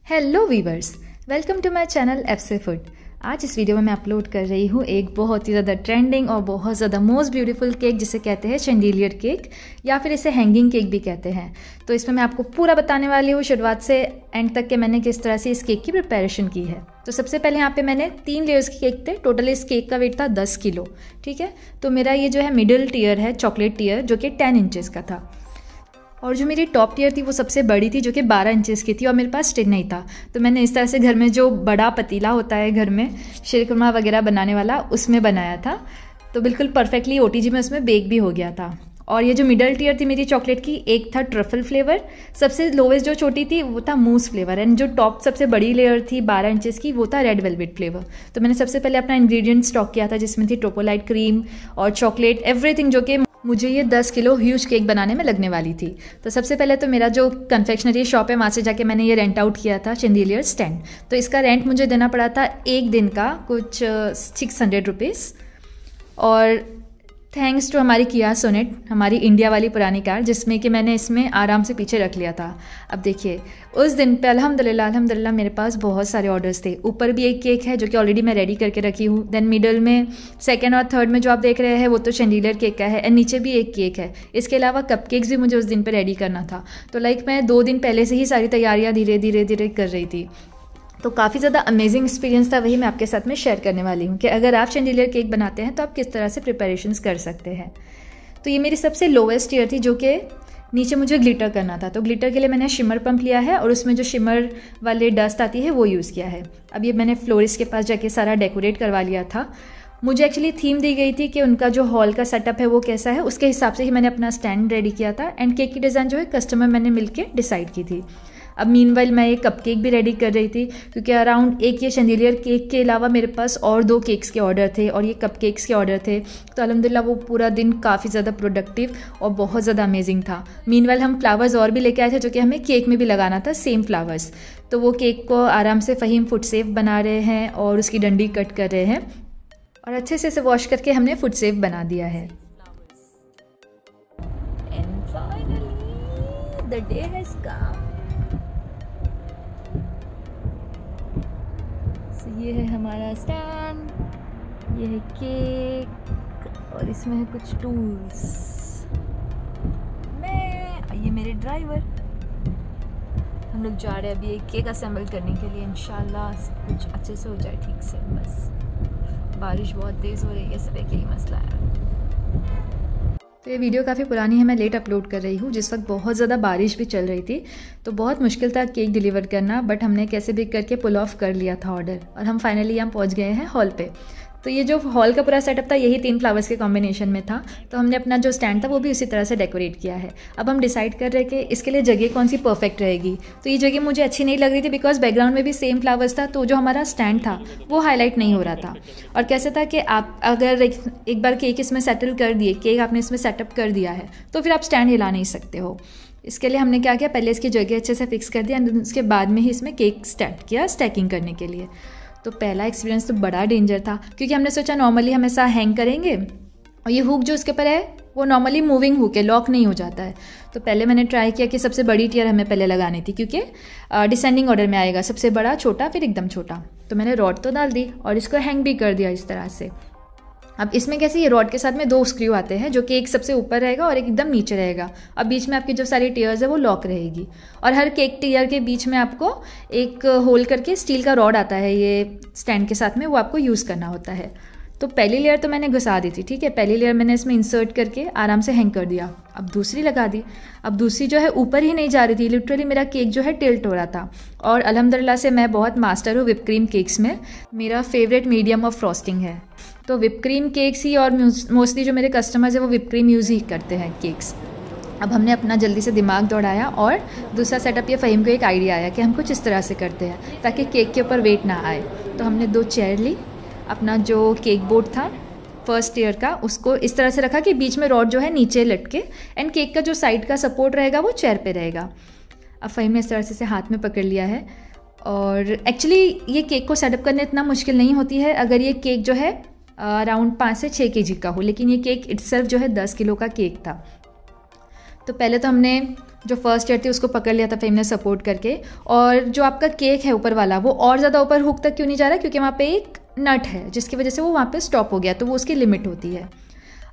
Hello viewers, welcome to my channel एफसे food. आज इस वीडियो में मैं अपलोड कर रही हूँ एक बहुत ही ज़्यादा ट्रेंडिंग और बहुत ज़्यादा मोस्ट ब्यूटीफुल केक जिसे कहते हैं चैंडिलियर केक या फिर इसे हैंगिंग केक भी कहते हैं। तो इसमें मैं आपको पूरा बताने वाली हूँ शुरुआत से एंड तक के मैंने किस तरह से इस केक की प्रिपरेशन की है। तो सबसे पहले यहाँ पे मैंने 3 लेयर्स के केक थे। टोटल इस केक का वेट था 10 किलो। ठीक है, तो मेरा ये जो है मिडिल टीयर है चॉकलेट टीयर जो कि 10 इंचेस का था, और जो मेरी टॉप टीयर थी वो सबसे बड़ी थी जो कि 12 इंचेस की थी, और मेरे पास टिन नहीं था। तो मैंने इस तरह से घर में जो बड़ा पतीला होता है घर में शीरकुरमा वगैरह बनाने वाला, उसमें बनाया था। तो बिल्कुल परफेक्टली ओटीजी में उसमें बेक भी हो गया था। और ये जो मिडल टीयर थी मेरी चॉकलेट की, एक था ट्रफल फ्लेवर, सबसे लोवेस्ट जो छोटी थी वो था मूस फ्लेवर, एंड जो टॉप सबसे बड़ी लेयर थी 12 इंचेस की वो था रेड वेलवेट फ्लेवर। तो मैंने सबसे पहले अपना इंग्रेडिएंट स्टॉक किया था जिसमें थी ट्रोपोलाइट क्रीम और चॉकलेट, एवरीथिंग जो कि मुझे ये 10 किलो ह्यूज केक बनाने में लगने वाली थी। तो सबसे पहले तो मेरा जो कन्फेक्शनरी शॉप है वहाँ से जाके मैंने ये रेंट आउट किया था चैंडिलियर स्टैंड। तो इसका रेंट मुझे देना पड़ा था एक दिन का कुछ 600 रुपीज़। और थैंक्स टू हमारी किया सोनेट, हमारी इंडिया वाली पुरानी कार, जिसमें कि मैंने इसमें आराम से पीछे रख लिया था। अब देखिए उस दिन पे अल्हम्दुलिल्लाह मेरे पास बहुत सारे ऑर्डर्स थे। ऊपर भी एक केक है जो कि ऑलरेडी मैं रेडी करके रखी हूँ। देन मिडल में सेकंड और थर्ड में जो आप देख रहे हैं वो तो चैंडिलियर केक का है, एंड नीचे भी एक केक है। इसके अलावा कपकेक्स भी मुझे उस दिन पर रेडी करना था। तो मैं 2 दिन पहले से ही सारी तैयारियाँ धीरे धीरे कर रही थी। तो काफ़ी ज़्यादा अमेजिंग एक्सपीरियंस था, वही मैं आपके साथ में शेयर करने वाली हूँ कि अगर आप चैंडिलियर केक बनाते हैं तो आप किस तरह से प्रिपरेशंस कर सकते हैं। तो ये मेरी सबसे लोवेस्ट टीयर थी जो कि नीचे मुझे ग्लिटर करना था। तो ग्लिटर के लिए मैंने शिमर पंप लिया है और उसमें जो शिमर वाले डस्ट आती है वो यूज़ किया है। अब ये मैंने फ्लोरिस्ट के पास जाके सारा डेकोरेट करवा लिया था। मुझे एक्चुअली थीम दी गई थी कि उनका जो हॉल का सेटअप है वो कैसा है, उसके हिसाब से ही मैंने अपना स्टैंड रेडी किया था। एंड केक की डिज़ाइन जो है कस्टमर मैंने मिलकर डिसाइड की थी। अब मीनवाइल मैं एक कपकेक भी रेडी कर रही थी क्योंकि अराउंड एक ये चैंडिलियर केक के अलावा मेरे पास और 2 केक्स के ऑर्डर थे और ये कपकेक्स के ऑर्डर थे। तो अल्हम्दुलिल्लाह वो पूरा दिन काफ़ी ज़्यादा प्रोडक्टिव और बहुत ज़्यादा अमेजिंग था। मीनवाइल हम फ्लावर्स और भी लेके आए थे जो कि हमें केक में भी लगाना था, सेम फ्लावर्स। तो वो केक को आराम से फ़हीम फुट सेफ बना रहे हैं और उसकी डंडी कट कर रहे हैं, और अच्छे से इसे वॉश करके हमने फुट सेफ बना दिया है। And finally the day has come. ये है हमारा स्टैंड, ये है केक और इसमें है कुछ टूल्स, ये मेरे ड्राइवर। हम लोग जा रहे हैं अभी एक केक असेंबल करने के लिए। इंशाल्लाह सब कुछ अच्छे से हो जाए ठीक से। बस बारिश बहुत तेज़ हो रही है, सब एक यही मसला है। तो ये वीडियो काफ़ी पुरानी है, मैं लेट अपलोड कर रही हूँ। जिस वक्त बहुत ज़्यादा बारिश भी चल रही थी तो बहुत मुश्किल था केक डिलीवर करना, बट हमने कैसे भी करके पुल ऑफ कर लिया था ऑर्डर, और हम फाइनली यहाँ पहुँच गए हैं हॉल पे। तो ये जो हॉल का पूरा सेटअप था यही 3 फ्लावर्स के कॉम्बिनेशन में था। तो हमने अपना जो स्टैंड था वो भी उसी तरह से डेकोरेट किया है। अब हम डिसाइड कर रहे हैं कि इसके लिए जगह कौन सी परफेक्ट रहेगी। तो ये जगह मुझे अच्छी नहीं लग रही थी बिकॉज बैकग्राउंड में भी सेम फ्लावर्स था, तो जो हमारा स्टैंड था वो हाईलाइट नहीं हो रहा था। और कैसे था कि आप अगर एक बार केक इसमें सेटल कर दिए, केक आपने इसमें सेटअप कर दिया है, तो फिर आप स्टैंड हिला नहीं सकते हो। इसके लिए हमने क्या किया, पहले इसकी जगह अच्छे से फिक्स कर दिया एंड उसके बाद में ही इसमें केक स्टार्ट किया स्टैकिंग करने के लिए। तो पहला एक्सपीरियंस तो बड़ा डेंजर था क्योंकि हमने सोचा नॉर्मली हम ऐसा हैंग करेंगे और ये हुक जो उसके ऊपर है वो नॉर्मली मूविंग हुक है, लॉक नहीं हो जाता है। तो पहले मैंने ट्राई किया कि सबसे बड़ी टीयर हमें पहले लगानी थी क्योंकि डिसेंडिंग ऑर्डर में आएगा, सबसे बड़ा छोटा फिर एकदम छोटा। तो मैंने रॉड तो डाल दी और इसको हैंग भी कर दिया इस तरह से। अब इसमें कैसे, ये रॉड के साथ में 2 स्क्रू आते हैं जो कि एक सबसे ऊपर रहेगा और एक एकदम नीचे रहेगा। अब बीच में आपकी जो सारी टीयर्स है वो लॉक रहेगी, और हर केक टीयर के बीच में आपको एक होल करके स्टील का रॉड आता है ये स्टैंड के साथ में, वो आपको यूज़ करना होता है। तो पहली लेयर तो मैंने घुसा दी थी, ठीक है, पहली लेयर मैंने इसमें इंसर्ट करके आराम से हैंग कर दिया। अब दूसरी लगा दी। अब दूसरी जो है ऊपर ही नहीं जा रही थी, लिटरली मेरा केक जो है टिल्ट हो रहा था। और अल्हम्दुलिल्लाह से मैं बहुत मास्टर हूँ विप क्रीम केक्स में, मेरा फेवरेट मीडियम ऑफ फ्रॉस्टिंग है। तो विप क्रीम केक्स ही, और मोस्टली जो मेरे कस्टमर्स हैं वो विप क्रीम यूज़ ही करते हैं केक्स। अब हमने अपना जल्दी से दिमाग दौड़ाया और दूसरा सेटअप ये फ़हीम को एक आइडिया आया कि हम कुछ इस तरह से करते हैं ताकि केक के ऊपर वेट ना आए। तो हमने 2 चेयर ली, अपना जो केक बोर्ड था फर्स्ट ईयर का उसको इस तरह से रखा कि बीच में रॉड जो है नीचे लटके एंड केक का जो साइड का सपोर्ट रहेगा वो चेयर पे रहेगा। अब फ़हीम ने इस तरह से हाथ में पकड़ लिया है। और एक्चुअली ये केक को सेटअप करने इतना मुश्किल नहीं होती है अगर ये केक जो है अराउंड 5 से 6 kg का हो, लेकिन ये केक इट्सेल्फ जो है 10 किलो का केक था। तो पहले तो हमने जो फर्स्ट ईयर थी उसको पकड़ लिया था फ़हीम ने सपोर्ट करके, और जो आपका केक है ऊपर वाला वो और ज़्यादा ऊपर हुक तक क्यों नहीं जा रहा, क्योंकि वहाँ पे एक नट है जिसकी वजह से वो वहाँ पे स्टॉप हो गया, तो वो उसकी लिमिट होती है।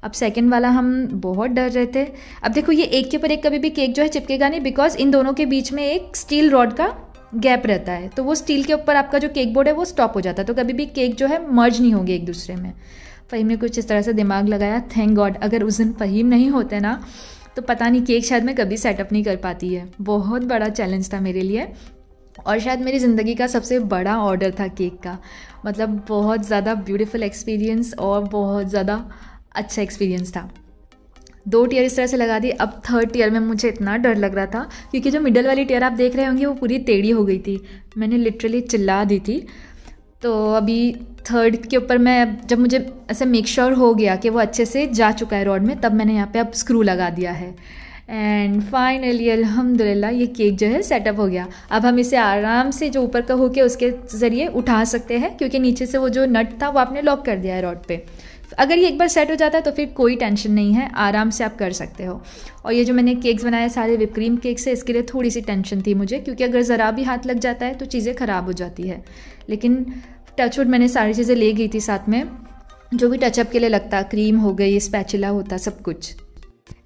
अब सेकंड वाला हम बहुत डर रहे थे। अब देखो ये एक के ऊपर एक कभी भी केक जो है चिपकेगा नहीं, बिकॉज इन दोनों के बीच में एक स्टील रॉड का गैप रहता है, तो वो स्टील के ऊपर आपका जो केक बोर्ड है वो स्टॉप हो जाता है, तो कभी भी केक जो है मर्ज नहीं होंगे एक दूसरे में। फ़हीम ने कुछ इस तरह से दिमाग लगाया, थैंक गॉड अगर उस दिन फ़हीम नहीं होते ना तो पता नहीं केक शायद मैं कभी सेटअप नहीं कर पाती है। बहुत बड़ा चैलेंज था मेरे लिए, और शायद मेरी ज़िंदगी का सबसे बड़ा ऑर्डर था केक का। मतलब बहुत ज़्यादा ब्यूटीफुल एक्सपीरियंस और बहुत ज़्यादा अच्छा एक्सपीरियंस था। 2 टियर इस तरह से लगा दी। अब थर्ड टियर में मुझे इतना डर लग रहा था, क्योंकि जो मिडल वाली टियर आप देख रहे होंगे वो पूरी टेढ़ी हो गई थी, मैंने लिटरली चिल्ला दी थी। तो अभी थर्ड के ऊपर मैं जब मुझे ऐसे मेक श्योर हो गया कि वो अच्छे से जा चुका है रॉड में, तब मैंने यहाँ पे अब स्क्रू लगा दिया है, एंड फाइनली अल्हम्दुलिल्लाह ये केक जो है सेटअप हो गया। अब हम इसे आराम से जो ऊपर का हुक है उसके ज़रिए उठा सकते हैं, क्योंकि नीचे से वो जो नट था वो आपने लॉक कर दिया है रॉड पे। अगर ये एक बार सेट हो जाता है तो फिर कोई टेंशन नहीं है, आराम से आप कर सकते हो। और ये जो मैंने केक्स बनाए सारे विप क्रीम केक से, इसके लिए थोड़ी सी टेंशन थी मुझे, क्योंकि अगर ज़रा भी हाथ लग जाता है तो चीज़ें ख़राब हो जाती है। लेकिन टचवुड मैंने सारी चीज़ें ले गई थी साथ में, जो भी टचअप के लिए लगता, क्रीम हो गई, स्पैचुला होता, सब कुछ।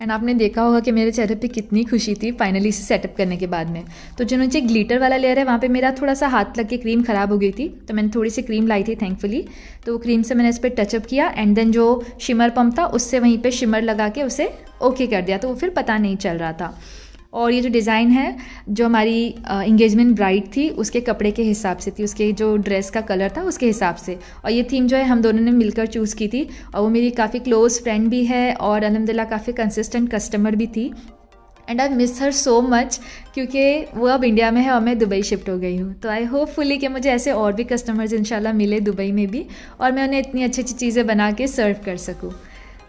एंड आपने देखा होगा कि मेरे चेहरे पे कितनी खुशी थी फाइनली इसे सेटअप करने के बाद में। तो जो नीचे ग्लिटर वाला लेयर है वहाँ पे मेरा थोड़ा सा हाथ लग के क्रीम ख़राब हो गई थी, तो मैंने थोड़ी सी क्रीम लाई थी थैंकफुली, तो वो क्रीम से मैंने इस पर टचअप किया, एंड देन जो शिमर पम्प था उससे वहीं पे शिमर लगा के उसे ओके कर दिया, तो वो फिर पता नहीं चल रहा था। और ये जो डिज़ाइन है जो हमारी इंगेजमेंट ब्राइड थी उसके कपड़े के हिसाब से थी, उसके जो ड्रेस का कलर था उसके हिसाब से, और ये थीम जो है हम दोनों ने मिलकर चूज़ की थी, और वो मेरी काफ़ी क्लोज़ फ्रेंड भी है और अल्हम्दुलिल्लाह काफ़ी कंसिस्टेंट कस्टमर भी थी। And I miss her so much, क्योंकि वो अब इंडिया में है और मैं दुबई शिफ्ट हो गई हूँ। तो आई होपफुली कि मुझे ऐसे और भी कस्टमर्स इंशाल्लाह मिले दुबई में भी, और मैं उन्हें इतनी अच्छी अच्छी चीज़ें बना के सर्व कर सकूँ।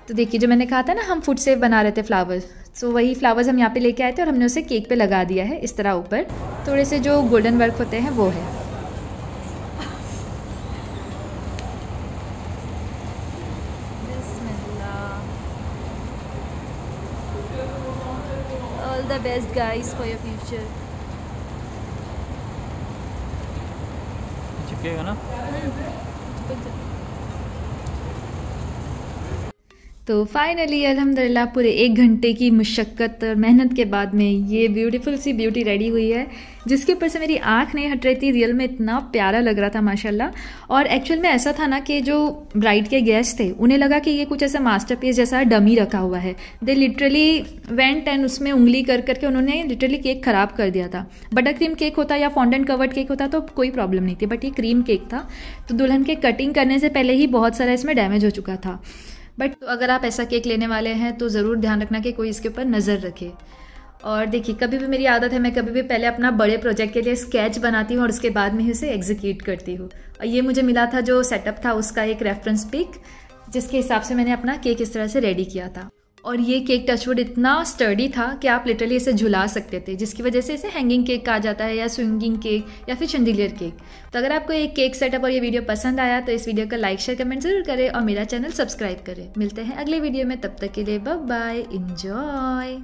तो देखिए जो मैंने कहा था ना हम फुट सेफ बना रहे थे फ्लावर्स, सो वही फ्लावर्स हम यहाँ पे लेके आए थे और हमने उसे केक पे लगा दिया है इस तरह ऊपर। थोड़े से जो गोल्डन वर्क होते हैं वो है। All the best guys for your future. चिपकेगा ना? तो फाइनली अल्हम्दुलिल्लाह पूरे 1 घंटे की मुशक्क़त और मेहनत के बाद में ये ब्यूटीफुल सी ब्यूटी रेडी हुई है, जिसके ऊपर से मेरी आँख नहीं हट रही थी। रियल में इतना प्यारा लग रहा था माशाल्लाह। और एक्चुअल में ऐसा था ना कि जो ब्राइड के गेस्ट थे उन्हें लगा कि ये कुछ ऐसा मास्टरपीस जैसा डमी रखा हुआ है। दे लिटरली वेंट एंड उसमें उंगली कर करके उन्होंने लिटरली केक ख़राब कर दिया था। बटर क्रीम केक होता या फॉन्डेंट कवर्ड केक होता तो कोई प्रॉब्लम नहीं थी, बट ये क्रीम केक था, तो दुल्हन के कटिंग करने से पहले ही बहुत सारा इसमें डैमेज हो चुका था। बट तो अगर आप ऐसा केक लेने वाले हैं तो ज़रूर ध्यान रखना कि कोई इसके ऊपर नज़र रखे। और देखिए कभी भी मेरी आदत है, मैं कभी भी पहले अपना बड़े प्रोजेक्ट के लिए स्केच बनाती हूँ और उसके बाद में ही उसे एग्जीक्यूट करती हूँ। और ये मुझे मिला था जो सेटअप था उसका एक रेफरेंस पिक, जिसके हिसाब से मैंने अपना केक इस तरह से रेडी किया था। और ये केक टचवुड इतना स्टर्डी था कि आप लिटरली इसे झुला सकते थे, जिसकी वजह से इसे हैंगिंग केक कहा जाता है या स्विंगिंग केक या फिर चंडीलियर केक। तो अगर आपको ये केक सेटअप और ये वीडियो पसंद आया तो इस वीडियो का लाइक शेयर कमेंट जरूर करें और मेरा चैनल सब्सक्राइब करें। मिलते हैं अगले वीडियो में, तब तक के लिए बाय बाय, एंजॉय।